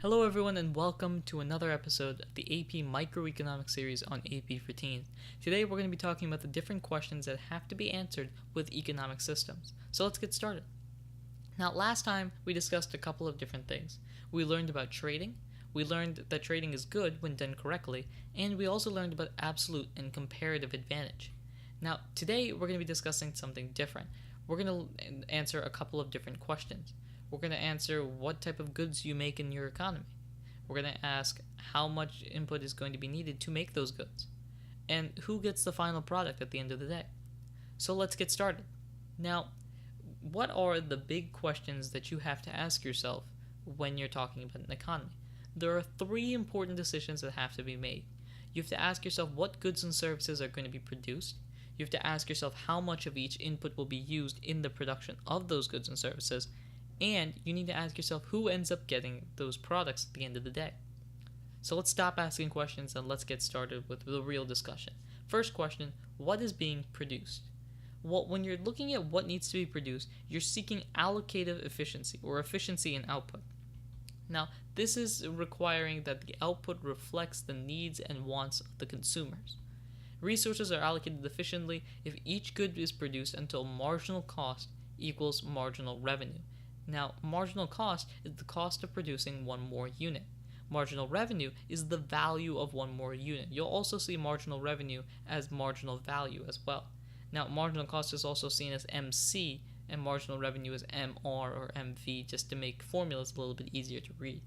Hello everyone and welcome to another episode of the AP Microeconomics series on APFORTEENS. Today we're going to be talking about the different questions that have to be answered with economic systems. So let's get started. Now last time we discussed a couple of different things. We learned about trading, we learned that trading is good when done correctly, and we also learned about absolute and comparative advantage. Now today we're going to be discussing something different. We're going to answer a couple of different questions. We're going to answer what type of goods you make in your economy. We're going to ask how much input is going to be needed to make those goods. And who gets the final product at the end of the day. So let's get started. Now, what are the big questions that you have to ask yourself when you're talking about an economy? There are three important decisions that have to be made. You have to ask yourself what goods and services are going to be produced. You have to ask yourself how much of each input will be used in the production of those goods and services. And you need to ask yourself who ends up getting those products at the end of the day. So let's stop asking questions and let's get started with the real discussion. First question, what is being produced? Well, when you're looking at what needs to be produced, you're seeking allocative efficiency or efficiency in output. Now, this is requiring that the output reflects the needs and wants of the consumers. Resources are allocated efficiently if each good is produced until marginal cost equals marginal revenue. Now, marginal cost is the cost of producing one more unit. Marginal revenue is the value of one more unit. You'll also see marginal revenue as marginal value as well. Now, marginal cost is also seen as MC, and marginal revenue is MR or MV, just to make formulas a little bit easier to read.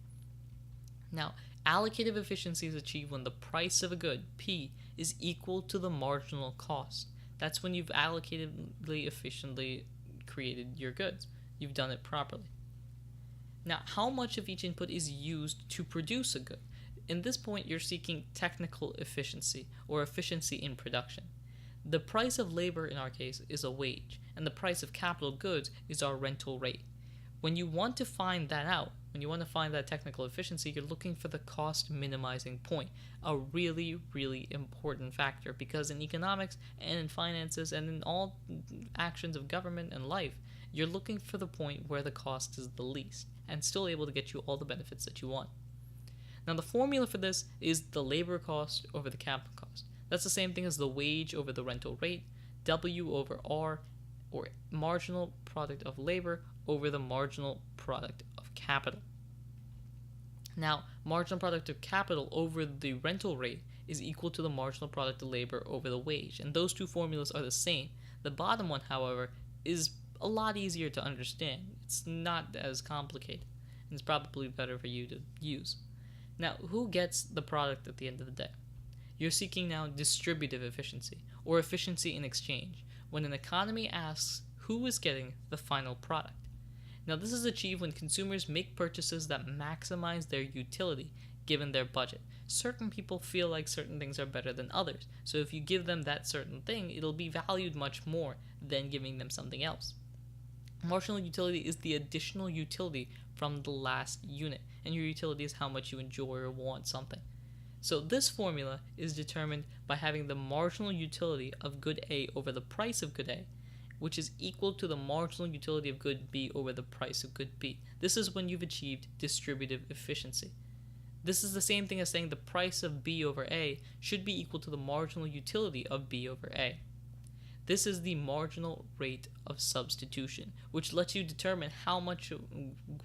Now, allocative efficiency is achieved when the price of a good, P, is equal to the marginal cost. That's when you've allocatively efficiently created your goods. You've done it properly. Now, how much of each input is used to produce a good? In this point, you're seeking technical efficiency or efficiency in production. The price of labor in our case is a wage, and the price of capital goods is our rental rate. When you want to find that out, when you want to find that technical efficiency, you're looking for the cost minimizing point, a really, really important factor, because in economics and in finances and in all actions of government and life, you're looking for the point where the cost is the least and still able to get you all the benefits that you want. Now, the formula for this is the labor cost over the capital cost. That's the same thing as the wage over the rental rate, W over R, or marginal product of labor over the marginal product of capital. Now, marginal product of capital over the rental rate is equal to the marginal product of labor over the wage, and those two formulas are the same. The bottom one, however, is a lot easier to understand. It's not as complicated, and it's probably better for you to use. Now, who gets the product at the end of the day? You're seeking now distributive efficiency, or efficiency in exchange, when an economy asks who is getting the final product. Now, this is achieved when consumers make purchases that maximize their utility given their budget. Certain people feel like certain things are better than others, so if you give them that certain thing, it'll be valued much more than giving them something else. Marginal utility is the additional utility from the last unit, and your utility is how much you enjoy or want something. So this formula is determined by having the marginal utility of good A over the price of good A, which is equal to the marginal utility of good B over the price of good B. This is when you've achieved distributive efficiency. This is the same thing as saying the price of B over A should be equal to the marginal utility of B over A. This is the marginal rate of substitution, which lets you determine how much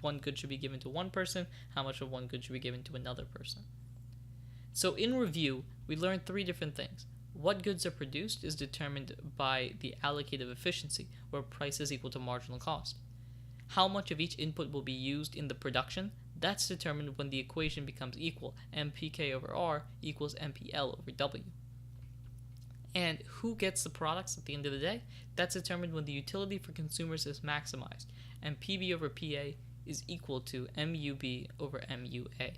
one good should be given to one person, how much of one good should be given to another person. So in review, we learned three different things. What goods are produced is determined by the allocative efficiency, where price is equal to marginal cost. How much of each input will be used in the production? That's determined when the equation becomes equal, MPK over R equals MPL over W. And who gets the products at the end of the day? That's determined when the utility for consumers is maximized, and PB over PA is equal to MUB over MUA.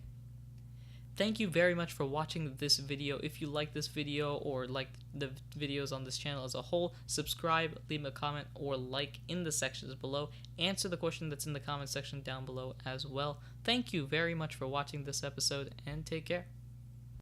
Thank you very much for watching this video. If you like this video or like the videos on this channel as a whole, subscribe, leave a comment, or like in the sections below. Answer the question that's in the comment section down below as well. Thank you very much for watching this episode, and take care.